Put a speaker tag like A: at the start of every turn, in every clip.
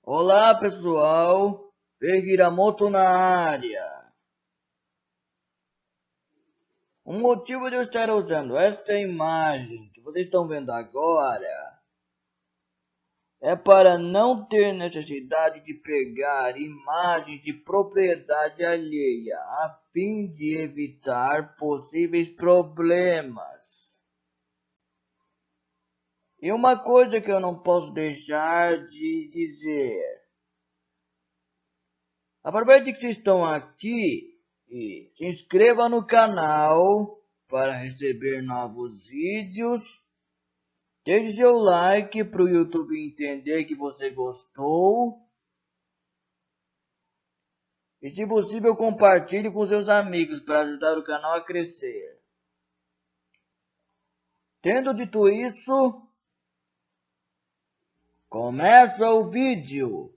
A: Olá pessoal, Hiramoto na área. O motivo de eu estar usando esta imagem que vocês estão vendo agora é para não ter necessidade de pegar imagens de propriedade alheia, a fim de evitar possíveis problemas. E uma coisa que eu não posso deixar de dizer: aproveite que vocês estão aqui e se inscreva no canal para receber novos vídeos. Deixe seu like para o YouTube entender que você gostou. E se possível compartilhe com seus amigos para ajudar o canal a crescer. Tendo dito isso, começa o vídeo.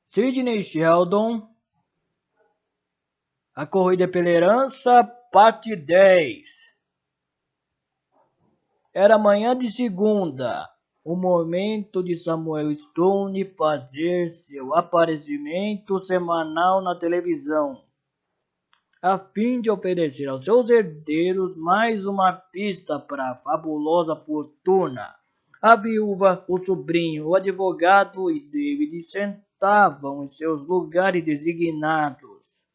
A: Sidney Sheldon, a corrida pela herança, parte 10. Era manhã de segunda, o momento de Samuel Stone fazer seu aparecimento semanal na televisão, a fim de oferecer aos seus herdeiros mais uma pista para a fabulosa fortuna. A viúva, o sobrinho, o advogado e David sentavam em seus lugares designados,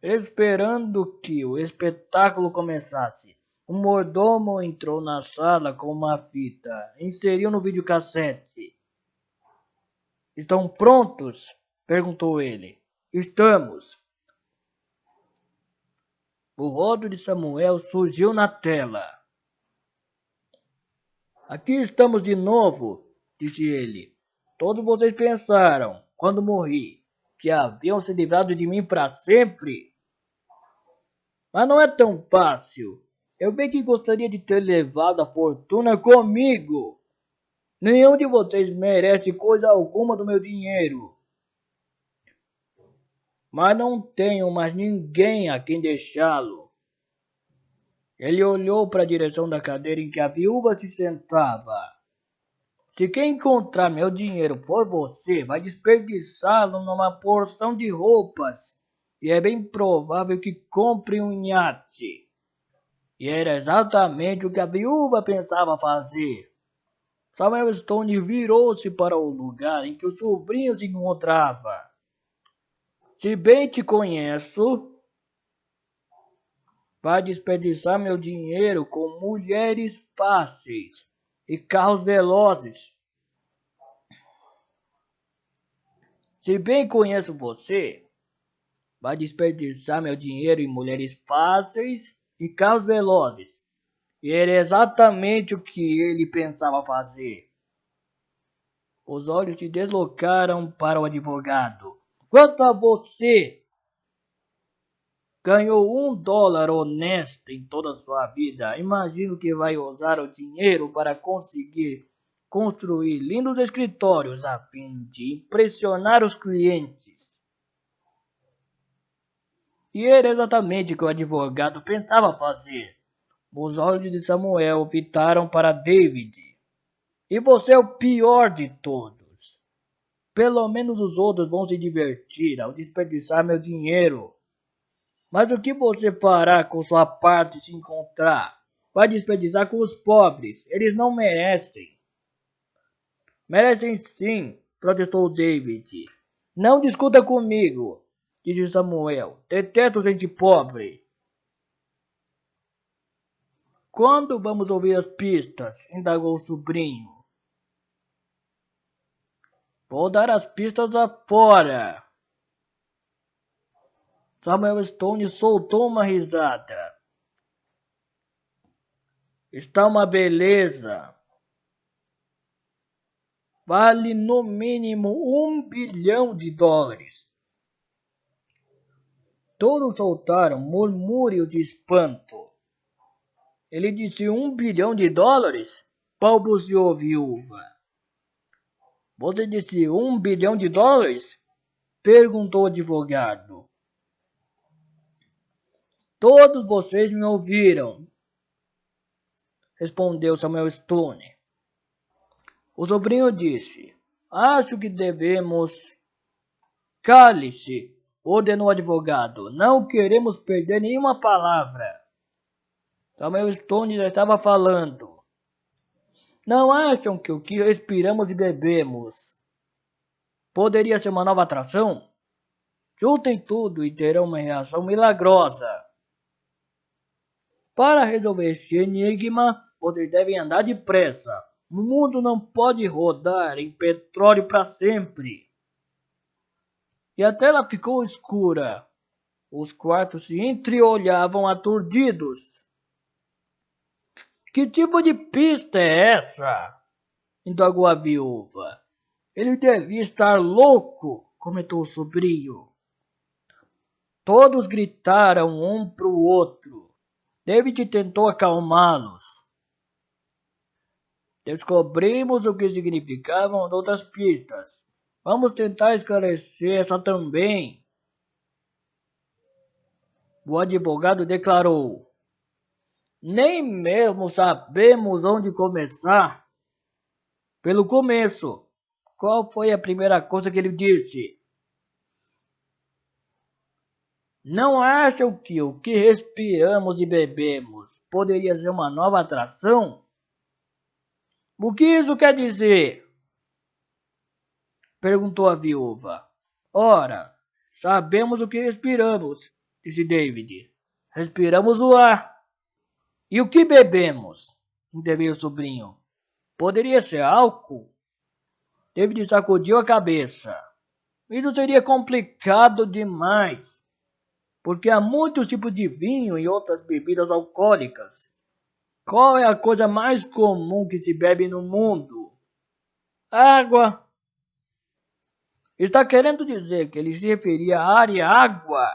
A: esperando que o espetáculo começasse. O mordomo entrou na sala com uma fita. Inseriu no videocassete. Estão prontos? Perguntou ele. Estamos. O rosto de Samuel surgiu na tela. Aqui estamos de novo, disse ele. Todos vocês pensaram, quando morri, que haviam se livrado de mim para sempre? Mas não é tão fácil. Eu bem que gostaria de ter levado a fortuna comigo. Nenhum de vocês merece coisa alguma do meu dinheiro. Mas não tenho mais ninguém a quem deixá-lo. Ele olhou para a direção da cadeira em que a viúva se sentava. Se quem encontrar meu dinheiro for você, vai desperdiçá-lo numa porção de roupas. E é bem provável que compre um iate. E era exatamente o que a viúva pensava fazer. Samuel Stone virou-se para o lugar em que o sobrinho se encontrava. Se bem te conheço, vai desperdiçar meu dinheiro com mulheres fáceis e carros velozes. Se bem conheço você, vai desperdiçar meu dinheiro em mulheres fáceis e carros velozes. E era exatamente o que ele pensava fazer. Os olhos se deslocaram para o advogado. Quanto a você, ganhou $1 honesto em toda a sua vida. Imagino que vai usar o dinheiro para conseguir construir lindos escritórios a fim de impressionar os clientes. E era exatamente o que o advogado pensava fazer. Os olhos de Samuel fitaram para David. E você é o pior de todos. Pelo menos os outros vão se divertir ao desperdiçar meu dinheiro. Mas o que você fará com sua parte se encontrar? Vai desperdiçar com os pobres. Eles não merecem. Merecem sim, protestou David. Não discuta comigo, disse Samuel. Detesto gente pobre. Quando vamos ouvir as pistas? Indagou o sobrinho. Vou dar as pistas afora. Samuel Stone soltou uma risada. Está uma beleza. Vale no mínimo $1 bilhão. Todos soltaram murmúrios de espanto. Ele disse $1 bilhão? Balbuciou a viúva. Você disse $1 bilhão? Perguntou o advogado. Todos vocês me ouviram, respondeu Samuel Stone. O sobrinho disse: acho que devemos. Cale-se, ordenou o advogado. Não queremos perder nenhuma palavra. Samuel Stone já estava falando. Não acham que o que respiramos e bebemos poderia ser uma nova atração? Juntem tudo e terão uma reação milagrosa. Para resolver este enigma, vocês devem andar depressa. O mundo não pode rodar em petróleo para sempre. E a tela ficou escura. Os quartos se entreolhavam aturdidos. Que tipo de pista é essa? Indagou a viúva. Ele devia estar louco, comentou o sobrinho. Todos gritaram um para o outro. David tentou acalmá-los. Descobrimos o que significavam outras pistas. Vamos tentar esclarecer essa também. O advogado declarou. Nem mesmo sabemos onde começar. Pelo começo. Qual foi a primeira coisa que ele disse? Não acham que o que respiramos e bebemos poderia ser uma nova atração? O que isso quer dizer? Perguntou a viúva. Ora, sabemos o que respiramos, disse David. Respiramos o ar. E o que bebemos? Interveio o sobrinho. Poderia ser álcool? David sacudiu a cabeça. Isso seria complicado demais, porque há muitos tipos de vinho e outras bebidas alcoólicas. Qual é a coisa mais comum que se bebe no mundo? Água. Está querendo dizer que ele se referia a ar e água?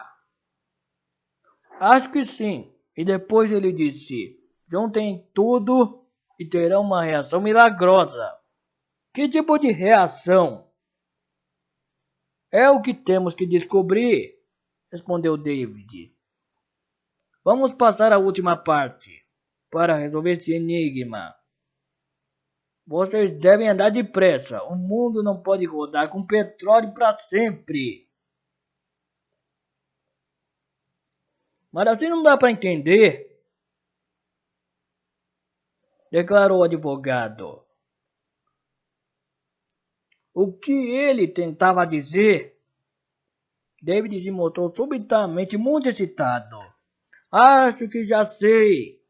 A: Acho que sim. E depois ele disse: juntem tudo e terão uma reação milagrosa. Que tipo de reação? É o que temos que descobrir, respondeu David. Vamos passar à última parte, para resolver esse enigma. Vocês devem andar depressa. O mundo não pode rodar com petróleo para sempre. Mas assim não dá para entender, declarou o advogado. O que ele tentava dizer? David se mostrou subitamente muito excitado. Acho que já sei.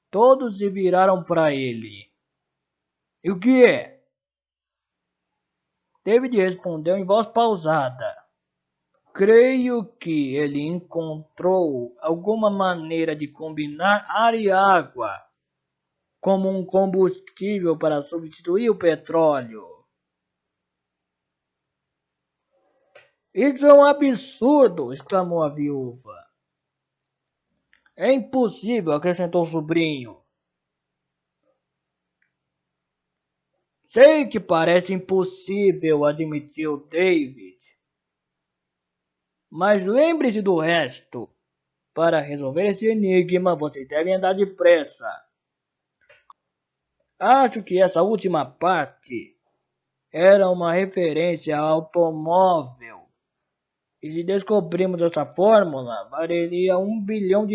A: Todos se viraram para ele. E o que é? David respondeu em voz pausada. Creio que ele encontrou alguma maneira de combinar ar e água como um combustível para substituir o petróleo. Isso é um absurdo! Exclamou a viúva. É impossível, acrescentou o sobrinho. Sei que parece impossível, admitiu David. Mas lembre-se do resto. Para resolver esse enigma, vocês devem andar depressa. Acho que essa última parte era uma referência ao automóvel. E se descobrirmos essa fórmula, valeria $1 bilhão.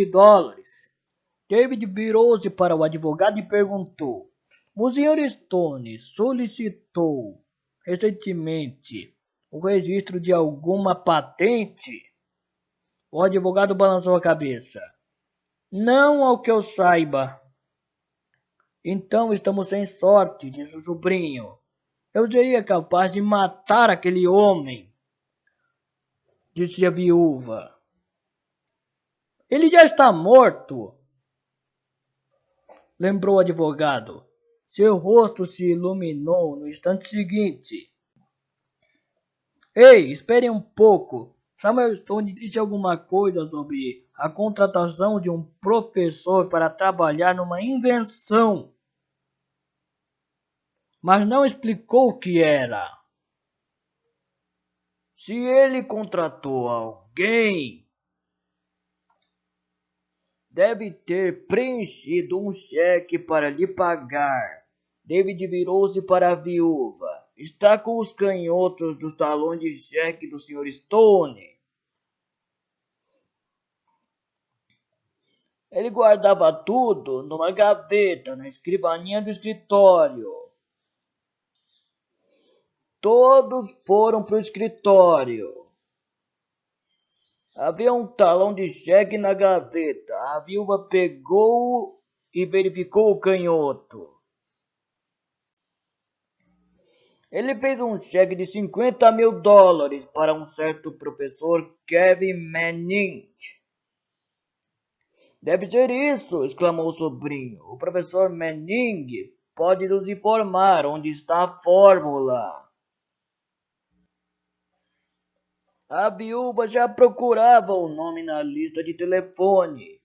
A: David virou-se para o advogado e perguntou: o Sr. Stone solicitou recentemente o registro de alguma patente? O advogado balançou a cabeça. Não ao que eu saiba. Então estamos sem sorte, disse o sobrinho. Eu seria capaz de matar aquele homem, disse a viúva. Ele já está morto, lembrou o advogado. Seu rosto se iluminou no instante seguinte. Ei, esperem um pouco. Samuel Stone disse alguma coisa sobre a contratação de um professor para trabalhar numa invenção, mas não explicou o que era. Se ele contratou alguém, deve ter preenchido um cheque para lhe pagar, David virou-se para a viúva. Está com os canhotos dos talões de cheque do Sr. Stone. Ele guardava tudo numa gaveta na escrivaninha do escritório. Todos foram para o escritório. Havia um talão de cheque na gaveta. A viúva pegou-o e verificou o canhoto. Ele fez um cheque de $50.000 para um certo professor Kevin Manning. Deve ser isso, exclamou o sobrinho. O professor Manning pode nos informar onde está a fórmula. A viúva já procurava o nome na lista de telefone.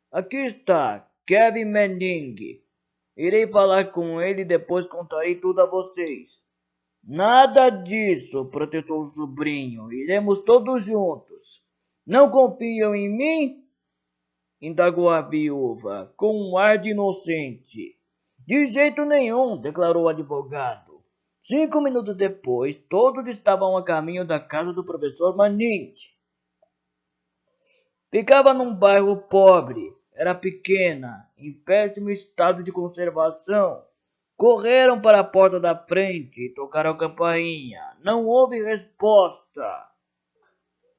A: Aqui está, Kevin Manning. Irei falar com ele e depois contarei tudo a vocês. Nada disso, protestou o sobrinho. Iremos todos juntos. Não confiam em mim? Indagou a viúva, com um ar de inocente. De jeito nenhum, declarou o advogado. 5 minutos depois, todos estavam a caminho da casa do professor Manning. Ficava num bairro pobre, era pequena, em péssimo estado de conservação. Correram para a porta da frente e tocaram a campainha. Não houve resposta.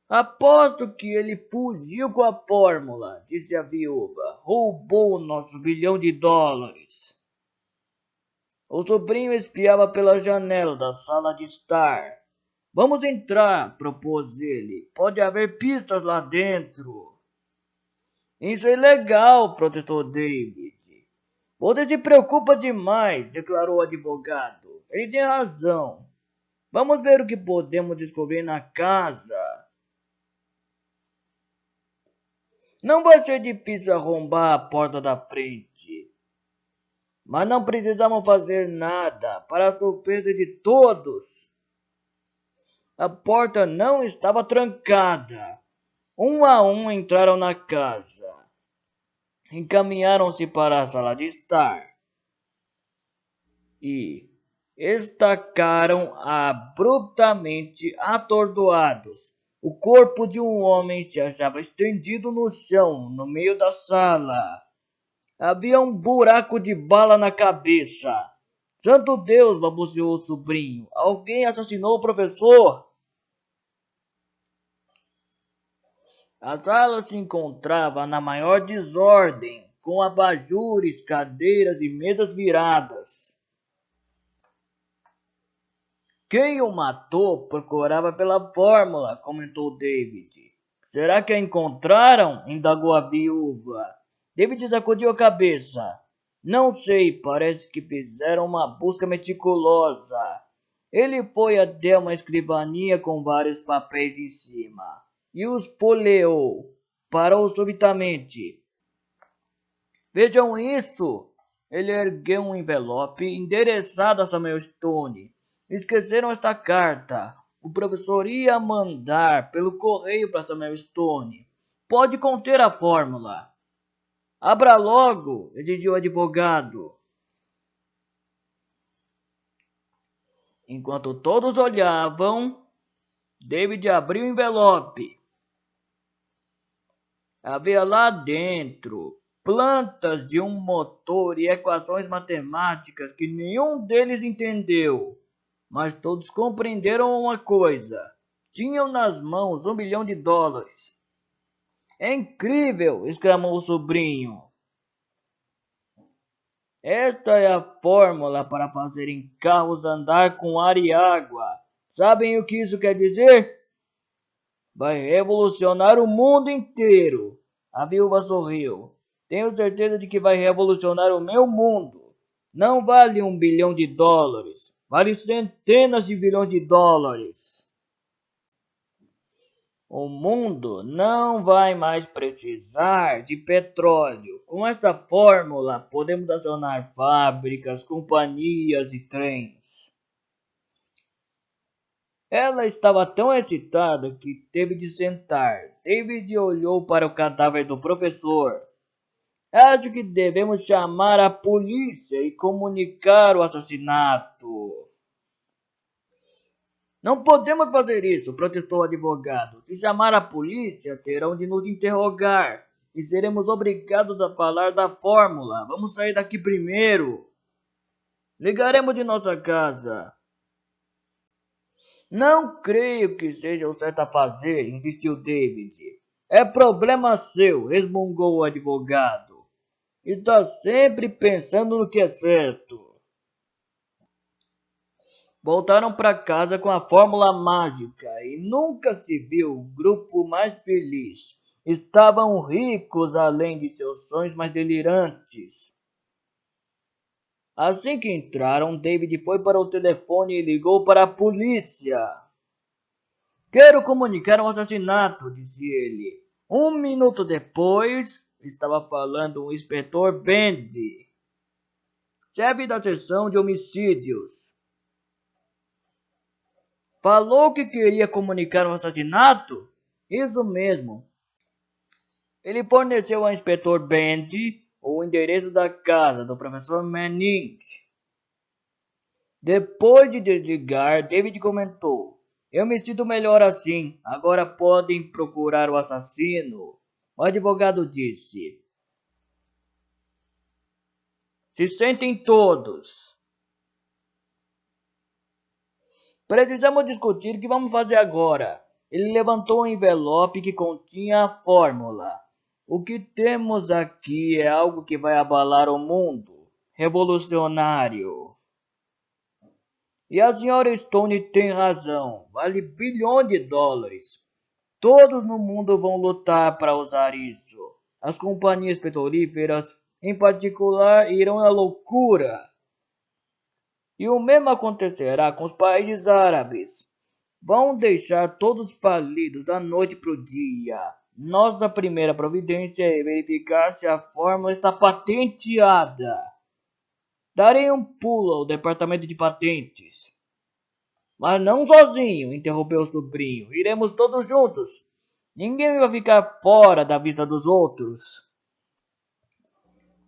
A: Aposto que ele fugiu com a fórmula, disse a viúva. Roubou o nosso $1 bilhão. O sobrinho espiava pela janela da sala de estar. Vamos entrar, propôs ele. Pode haver pistas lá dentro. Isso é ilegal, protestou David. Você se preocupa demais, declarou o advogado. Ele tem razão. Vamos ver o que podemos descobrir na casa. Não vai ser difícil arrombar a porta da frente. Mas não precisamos fazer nada, para a surpresa de todos. A porta não estava trancada. Um a um entraram na casa. Encaminharam-se para a sala de estar. E estacaram abruptamente atordoados. O corpo de um homem se achava estendido no chão, no meio da sala. Havia um buraco de bala na cabeça. Santo Deus, balbuciou o sobrinho. Alguém assassinou o professor. A sala se encontrava na maior desordem, com abajures, cadeiras e mesas viradas. Quem o matou procurava pela fórmula, comentou David. Será que a encontraram? Indagou a viúva. David sacudiu a cabeça. Não sei, parece que fizeram uma busca meticulosa. Ele foi até uma escrivaninha com vários papéis em cima e os folheou. Parou subitamente. Vejam isso! Ele ergueu um envelope endereçado a Samuel Stone. Esqueceram esta carta. O professor ia mandar pelo correio para Samuel Stone. Pode conter a fórmula. Abra logo, exigiu o advogado. Enquanto todos olhavam, David abriu o envelope. Havia lá dentro plantas de um motor e equações matemáticas que nenhum deles entendeu. Mas todos compreenderam uma coisa. Tinham nas mãos $1 bilhão. É incrível! Exclamou o sobrinho. Esta é a fórmula para fazerem carros andar com ar e água. Sabem o que isso quer dizer? Vai revolucionar o mundo inteiro. A viúva sorriu. Tenho certeza de que vai revolucionar o meu mundo. Não vale $1 bilhão. Vale centenas de bilhões de dólares. O mundo não vai mais precisar de petróleo. Com esta fórmula, podemos acionar fábricas, companhias e trens. Ela estava tão excitada que teve de sentar. David olhou para o cadáver do professor. Acho que devemos chamar a polícia e comunicar o assassinato. Não podemos fazer isso, protestou o advogado. Se chamar a polícia, terão de nos interrogar e seremos obrigados a falar da fórmula. Vamos sair daqui primeiro. Ligaremos de nossa casa. Não creio que seja o certo a fazer, insistiu David. É problema seu, resmungou o advogado. Está sempre pensando no que é certo. Voltaram para casa com a fórmula mágica e nunca se viu um grupo mais feliz. Estavam ricos além de seus sonhos mais delirantes. Assim que entraram, David foi para o telefone e ligou para a polícia. Quero comunicar um assassinato, disse ele. Um minuto depois, estava falando o inspetor Bendy, chefe da seção de homicídios. Falou que queria comunicar um assassinato? Isso mesmo. Ele forneceu ao inspetor Bendy o endereço da casa do professor Manning. Depois de desligar, David comentou: Eu me sinto melhor assim. Agora podem procurar o assassino. O advogado disse: Se sentem todos. Precisamos discutir o que vamos fazer agora. Ele levantou um envelope que continha a fórmula. O que temos aqui é algo que vai abalar o mundo. Revolucionário. E a senhora Stone tem razão. Vale bilhões de dólares. Todos no mundo vão lutar para usar isso. As companhias petrolíferas, em particular, irão à loucura. E o mesmo acontecerá com os países árabes. Vão deixar todos falidos da noite para o dia. Nossa primeira providência é verificar se a fórmula está patenteada. Darei um pulo ao departamento de patentes. Mas não sozinho, interrompeu o sobrinho. Iremos todos juntos. Ninguém vai ficar fora da vista dos outros.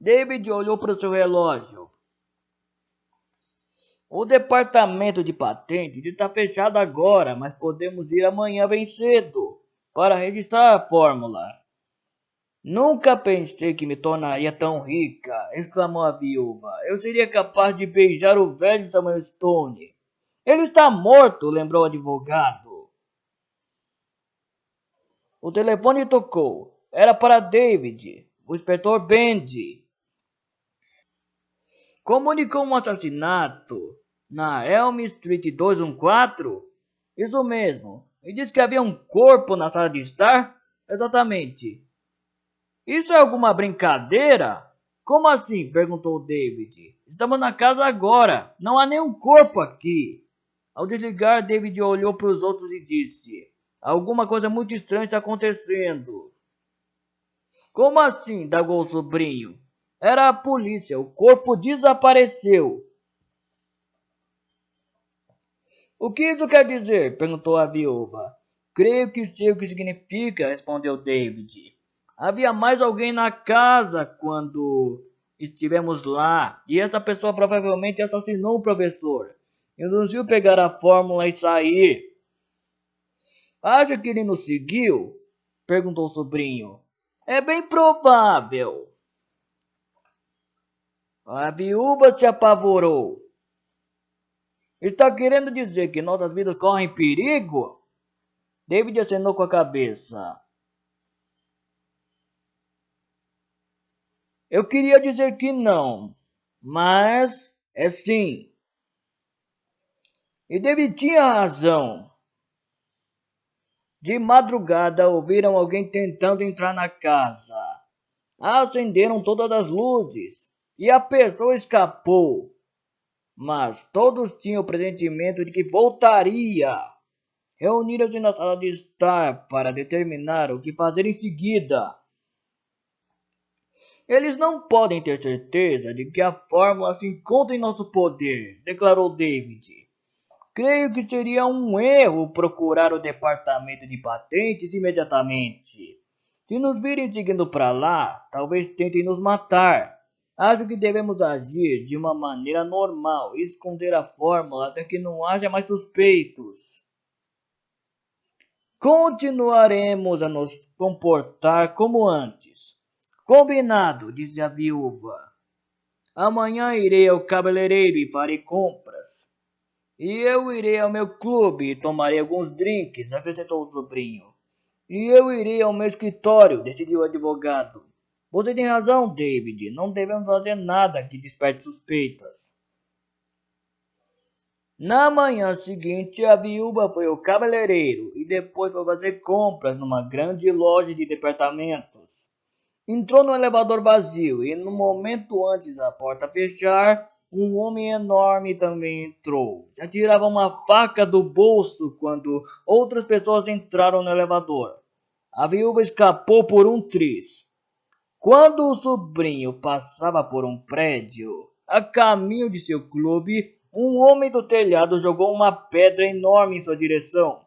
A: David olhou para o seu relógio. O departamento de patentes está fechado agora, mas podemos ir amanhã bem cedo para registrar a fórmula. Nunca pensei que me tornaria tão rica, exclamou a viúva. Eu seria capaz de beijar o velho Samuel Stone. Ele está morto, lembrou o advogado. O telefone tocou. Era para David, o inspetor Bendy. Comunicou um assassinato na Elm Street 214? Isso mesmo. E disse que havia um corpo na sala de estar? Exatamente. Isso é alguma brincadeira? Como assim? Perguntou David. Estamos na casa agora. Não há nenhum corpo aqui. Ao desligar, David olhou para os outros e disse: Alguma coisa muito estranha está acontecendo. Como assim? Indagou o sobrinho. Era a polícia. O corpo desapareceu. O que isso quer dizer? Perguntou a viúva. Creio que sei o que significa, respondeu David. Havia mais alguém na casa quando estivemos lá, e essa pessoa provavelmente assassinou o professor. Induziu pegar a fórmula e sair. Acha que ele nos seguiu? Perguntou o sobrinho. É bem provável. A viúva se apavorou. Está querendo dizer que nossas vidas correm perigo? David acenou com a cabeça. Eu queria dizer que não, mas é sim. E David tinha razão. De madrugada ouviram alguém tentando entrar na casa. Acenderam todas as luzes e a pessoa escapou. Mas todos tinham o pressentimento de que voltaria. Reuniram-se na sala de estar para determinar o que fazer em seguida. Eles não podem ter certeza de que a fórmula se encontra em nosso poder, declarou David. Creio que seria um erro procurar o departamento de patentes imediatamente. Se nos virem seguindo para lá, talvez tentem nos matar. Acho que devemos agir de uma maneira normal e esconder a fórmula até que não haja mais suspeitos. Continuaremos a nos comportar como antes. Combinado, disse a viúva. Amanhã irei ao cabeleireiro e farei compras. E eu irei ao meu clube e tomarei alguns drinks, acrescentou o sobrinho. E eu irei ao meu escritório, decidiu o advogado. Você tem razão, David. Não devemos fazer nada que desperte suspeitas. Na manhã seguinte, a viúva foi ao cabeleireiro e depois foi fazer compras numa grande loja de departamentos. Entrou no elevador vazio e, no momento antes da porta fechar, um homem enorme também entrou. Já tirava uma faca do bolso quando outras pessoas entraram no elevador. A viúva escapou por um triz. Quando o sobrinho passava por um prédio, a caminho de seu clube, um homem do telhado jogou uma pedra enorme em sua direção.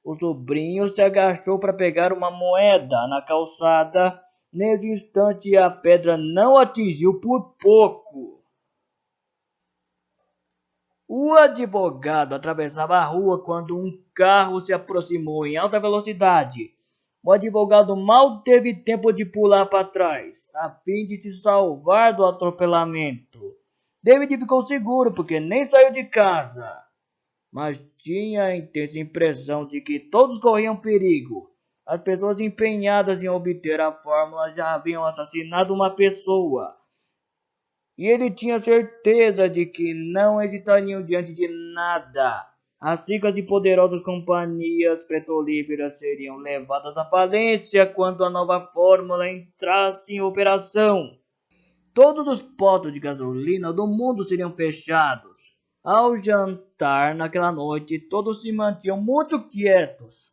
A: O sobrinho se agachou para pegar uma moeda na calçada. Nesse instante, a pedra não atingiu por pouco. O advogado atravessava a rua quando um carro se aproximou em alta velocidade. O advogado mal teve tempo de pular para trás, a fim de se salvar do atropelamento. David ficou seguro porque nem saiu de casa, mas tinha a intensa impressão de que todos corriam perigo. As pessoas empenhadas em obter a fórmula já haviam assassinado uma pessoa. E ele tinha certeza de que não hesitariam diante de nada. As ricas e poderosas companhias petrolíferas seriam levadas à falência quando a nova fórmula entrasse em operação. Todos os postos de gasolina do mundo seriam fechados. Ao jantar naquela noite, todos se mantinham muito quietos.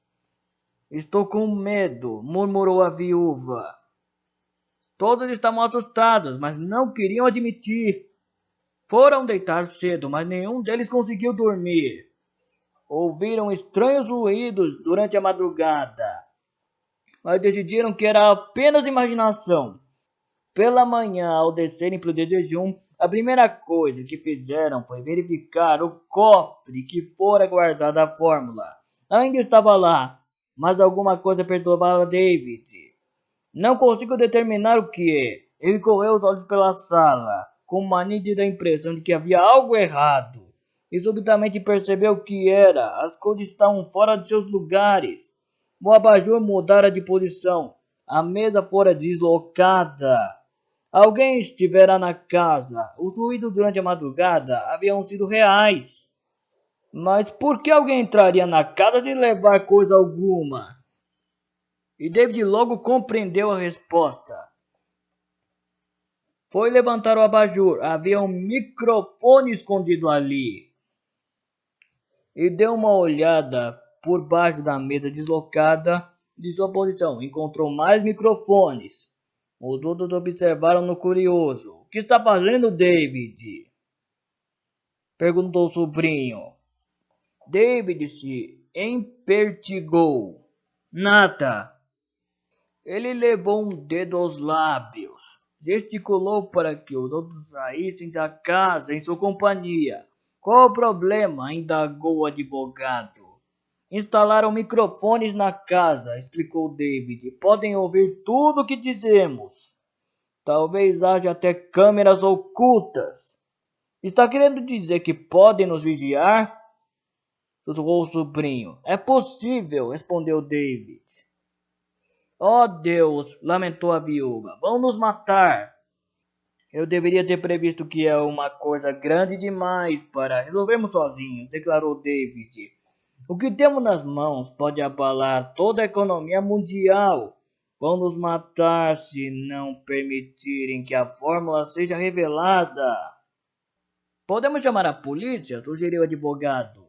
A: Estou com medo, murmurou a viúva. Todos estavam assustados, mas não queriam admitir. Foram deitar cedo, mas nenhum deles conseguiu dormir. Ouviram estranhos ruídos durante a madrugada, mas decidiram que era apenas imaginação. Pela manhã, ao descerem para o jejum, a primeira coisa que fizeram foi verificar o cofre que fora guardada a fórmula. Ainda estava lá, mas alguma coisa perturbava David. Não consigo determinar o que é. Ele correu os olhos pela sala, com uma nítida impressão de que havia algo errado. E subitamente percebeu o que era. As cores estavam fora de seus lugares. O abajur mudara de posição. A mesa fora deslocada. Alguém estivera na casa. Os ruídos durante a madrugada haviam sido reais. Mas por que alguém entraria na casa sem levar coisa alguma? E David logo compreendeu a resposta. Foi levantar o abajur. Havia um microfone escondido ali. E deu uma olhada por baixo da mesa deslocada de sua posição. Encontrou mais microfones. Os outros observaram-no curioso. O que está fazendo, David? Perguntou o sobrinho. David se empertigou. Nada. Ele levou um dedo aos lábios. Gesticulou para que os outros saíssem da casa em sua companhia. Qual o problema? Indagou o advogado. Instalaram microfones na casa, explicou David. Podem ouvir tudo o que dizemos. Talvez haja até câmeras ocultas. Está querendo dizer que podem nos vigiar? Sussurrou o sobrinho. É possível, respondeu David. Oh Deus, lamentou a viúva. Vão nos matar. Eu deveria ter previsto que é uma coisa grande demais para resolvermos sozinhos, declarou David. O que temos nas mãos pode abalar toda a economia mundial. Vão nos matar se não permitirem que a fórmula seja revelada. Podemos chamar a polícia, sugeriu o advogado.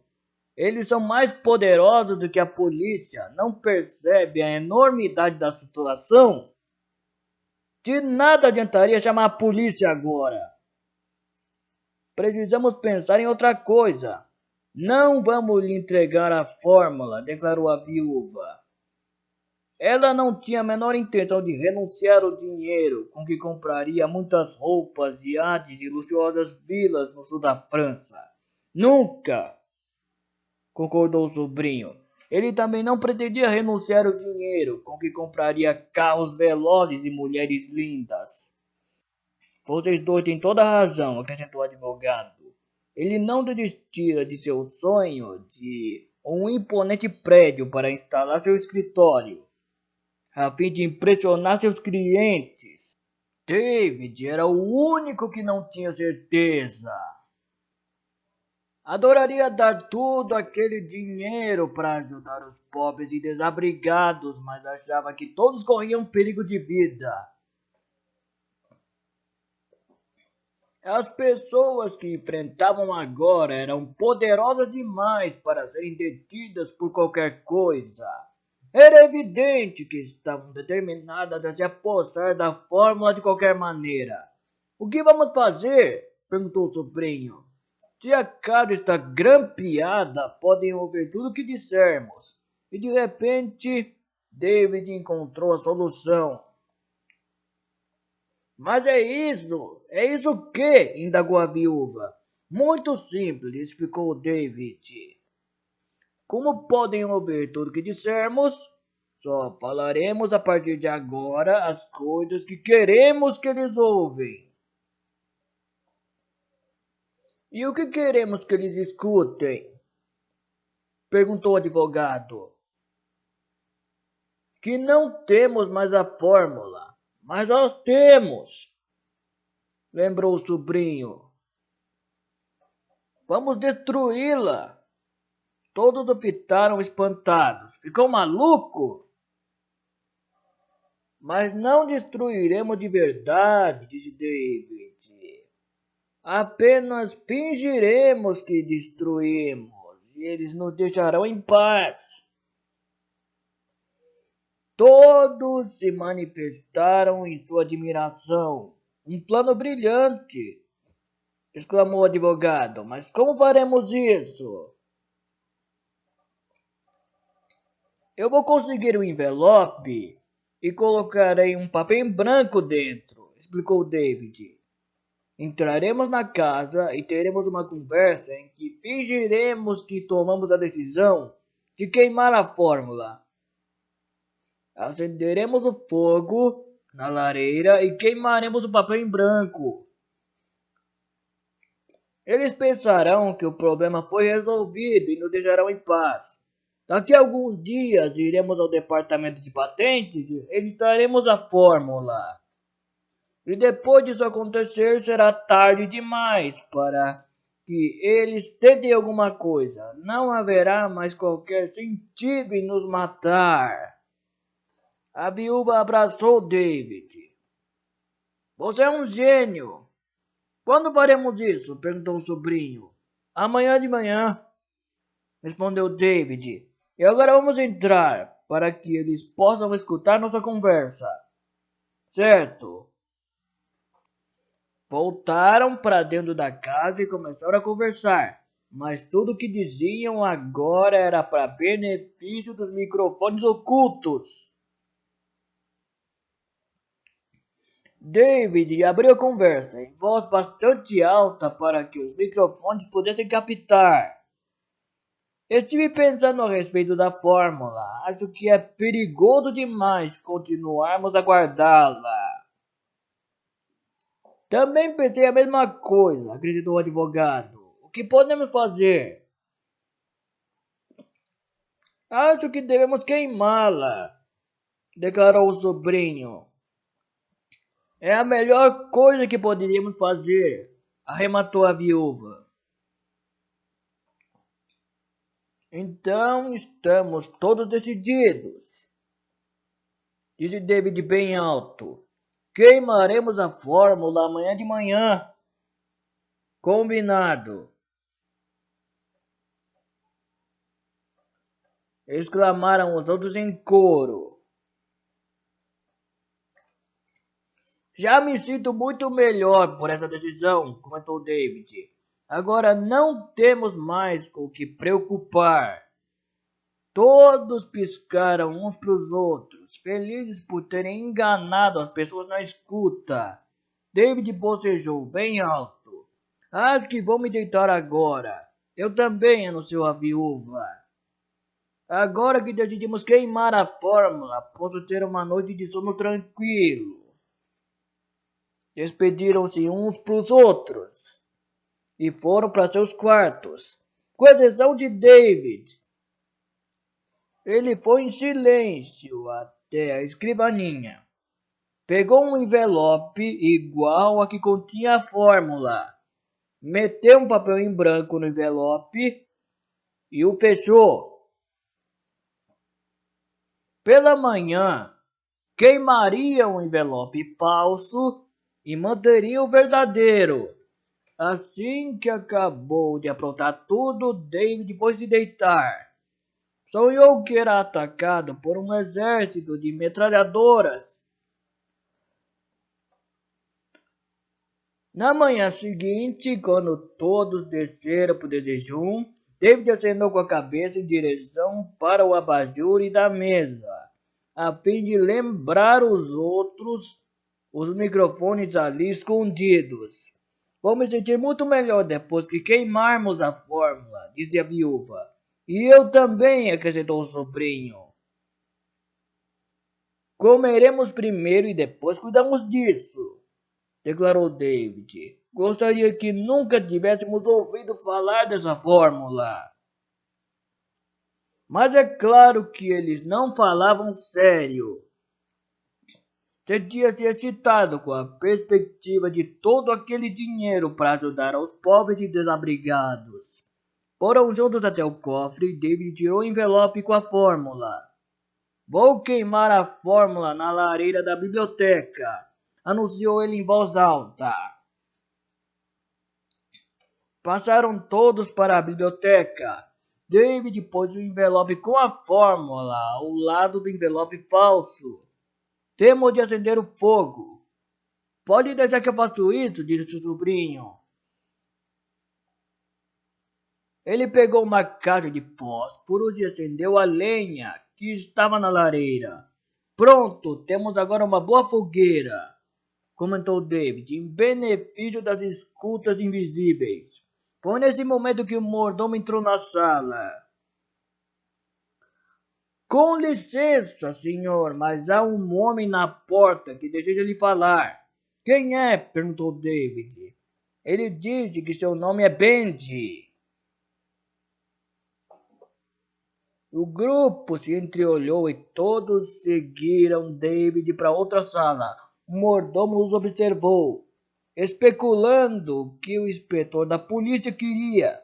A: Eles são mais poderosos do que a polícia. Não percebe a enormidade da situação? De nada adiantaria chamar a polícia agora. Precisamos pensar em outra coisa. Não vamos lhe entregar a fórmula, declarou a viúva. Ela não tinha a menor intenção de renunciar ao dinheiro com que compraria muitas roupas, iates e luxuosas vilas no sul da França. Nunca! Concordou o sobrinho. Ele também não pretendia renunciar ao dinheiro com que compraria carros velozes e mulheres lindas. Vocês dois têm toda a razão, acrescentou o advogado. Ele não desistia de seu sonho de um imponente prédio para instalar seu escritório, a fim de impressionar seus clientes. David era o único que não tinha certeza. Adoraria dar todo aquele dinheiro para ajudar os pobres e desabrigados, mas achava que todos corriam perigo de vida. As pessoas que enfrentavam agora eram poderosas demais para serem detidas por qualquer coisa. Era evidente que estavam determinadas a se apossar da fórmula de qualquer maneira. O que vamos fazer? Perguntou o sobrinho. Se a casa está grampeada, podem ouvir tudo o que dissermos. E de repente, David encontrou a solução. Mas é isso o quê? Indagou a viúva. Muito simples, explicou David. Como podem ouvir tudo o que dissermos, só falaremos a partir de agora as coisas que queremos que eles ouvem. E o que queremos que eles escutem? Perguntou o advogado. Que não temos mais a fórmula, mas nós temos, lembrou o sobrinho. Vamos destruí-la. Todos o fitaram espantados. Ficou maluco? Mas não destruiremos de verdade, disse David. Apenas fingiremos que destruímos e eles nos deixarão em paz. Todos se manifestaram em sua admiração. Um plano brilhante, exclamou o advogado. Mas como faremos isso? Eu vou conseguir um envelope e colocarei um papel em branco dentro, explicou David. Entraremos na casa e teremos uma conversa em que fingiremos que tomamos a decisão de queimar a fórmula. Acenderemos o fogo na lareira e queimaremos o papel em branco. Eles pensarão que o problema foi resolvido e nos deixarão em paz. Daqui a alguns dias iremos ao departamento de patentes e editaremos a fórmula. E depois disso acontecer, será tarde demais para que eles tentem alguma coisa. Não haverá mais qualquer sentido em nos matar. A viúva abraçou David. Você é um gênio. Quando faremos isso? Perguntou o sobrinho. Amanhã de manhã, respondeu David. E agora vamos entrar para que eles possam escutar nossa conversa. Certo. Voltaram para dentro da casa e começaram a conversar. Mas tudo o que diziam agora era para benefício dos microfones ocultos. David abriu a conversa em voz bastante alta para que os microfones pudessem captar. Estive pensando a respeito da fórmula. Acho que é perigoso demais continuarmos a guardá-la. Também pensei a mesma coisa, acrescentou o advogado. O que podemos fazer? Acho que devemos queimá-la, declarou o sobrinho. É a melhor coisa que poderíamos fazer, arrematou a viúva. Então estamos todos decididos, disse David bem alto. Queimaremos a fórmula amanhã de manhã. Combinado, exclamaram os outros em coro. Já me sinto muito melhor por essa decisão, comentou David. Agora não temos mais com o que preocupar. Todos piscaram uns para os outros. felizes por terem enganado as pessoas na escuta. David bocejou bem alto. Acho que vou me deitar agora. Eu também, anunciou a viúva. Agora que decidimos queimar a fórmula, posso ter uma noite de sono tranquilo. Despediram-se uns para os outros e foram para seus quartos, com exceção de David. Ele foi em silêncio até a escrivaninha. Pegou um envelope igual a que continha a fórmula, meteu um papel em branco no envelope e o fechou. Pela manhã, queimaria o envelope falso e manteria o verdadeiro. Assim que acabou de aprontar tudo, David foi se deitar. Sonhou que era atacado por um exército de metralhadoras. Na manhã seguinte, quando todos desceram para o jejum, David acenou com a cabeça em direção para o abajure da mesa, a fim de lembrar os outros os microfones ali escondidos. Vou me sentir muito melhor depois que queimarmos a fórmula, disse a viúva. E eu também, acrescentou o sobrinho. Comeremos primeiro e depois cuidamos disso, declarou David. Gostaria que nunca tivéssemos ouvido falar dessa fórmula. Mas é claro que eles não falavam sério. Sentia-se excitado com a perspectiva de todo aquele dinheiro para ajudar aos pobres e desabrigados. Foram juntos até o cofre e David tirou o envelope com a fórmula. Vou queimar a fórmula na lareira da biblioteca, anunciou ele em voz alta. Passaram todos para a biblioteca. David pôs o envelope com a fórmula ao lado do envelope falso. Temos de acender o fogo. Pode deixar que eu faço isso, disse seu sobrinho. Ele pegou uma caixa de fósforos e acendeu a lenha que estava na lareira. Pronto, temos agora uma boa fogueira, comentou David, em benefício das escutas invisíveis. Foi nesse momento que o mordomo entrou na sala. Com licença, senhor, mas há um homem na porta que deseja lhe falar. Quem é? Perguntou David. Ele disse que seu nome é Benji. O grupo se entreolhou e todos seguiram David para outra sala. O mordomo os observou, especulando o que o inspetor da polícia queria.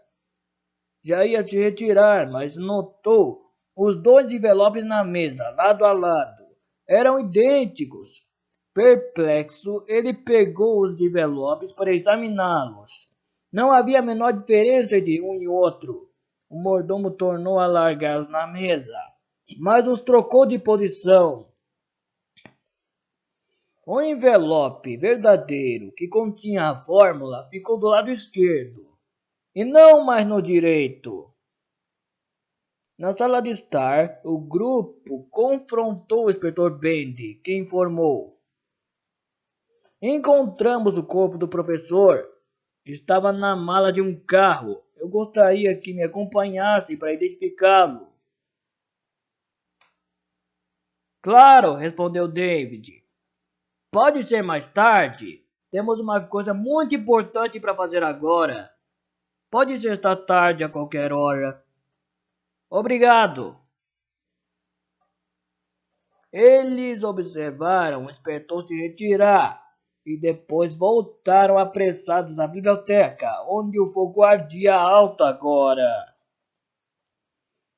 A: Já ia se retirar, mas notou os dois envelopes na mesa, lado a lado. Eram idênticos. Perplexo, ele pegou os envelopes para examiná-los. Não havia a menor diferença entre um e outro. O mordomo tornou a largá-los na mesa, mas os trocou de posição. O envelope verdadeiro que continha a fórmula ficou do lado esquerdo, e não mais no direito. Na sala de estar, o grupo confrontou o inspetor Bendy, que informou. Encontramos o corpo do professor. Estava na mala de um carro. Eu gostaria que me acompanhasse para identificá-lo. Claro, respondeu David. Pode ser mais tarde. Temos uma coisa muito importante para fazer agora. Pode ser esta tarde a qualquer hora. Obrigado. Eles observaram o inspetor se retirar e depois voltaram apressados à biblioteca, onde o fogo ardia alto agora.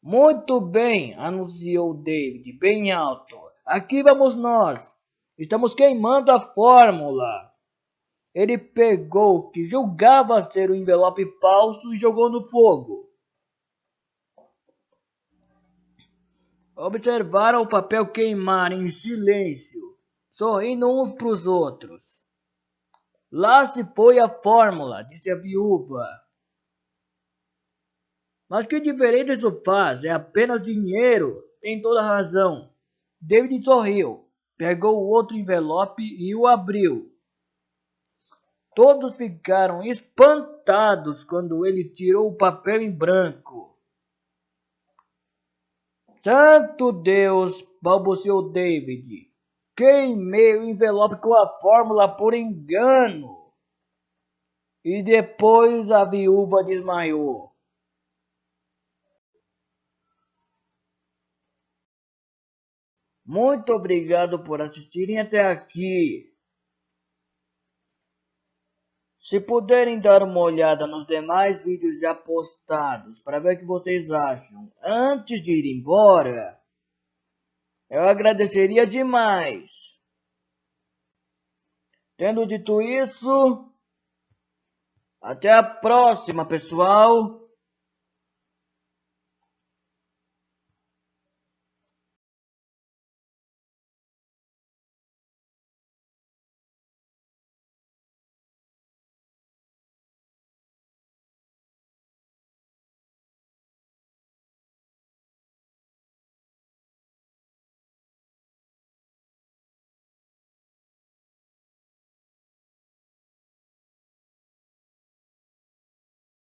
A: Muito bem, anunciou David, bem alto. Aqui vamos nós. Estamos queimando a fórmula. Ele pegou o que julgava ser um envelope falso e jogou no fogo. Observaram o papel queimar em silêncio, sorrindo uns para os outros. Lá se foi a fórmula, disse a viúva. Mas que diferença isso faz? É apenas dinheiro. Tem toda a razão. David sorriu, pegou o outro envelope e o abriu. Todos ficaram espantados quando ele tirou o papel em branco. Santo Deus, balbuciou David. Queimei o envelope com a fórmula por engano. E depois a viúva desmaiou. Muito obrigado por assistirem até aqui. Se puderem dar uma olhada nos demais vídeos já postados para ver o que vocês acham antes de ir embora, eu agradeceria demais. Tendo dito isso, até a próxima, pessoal!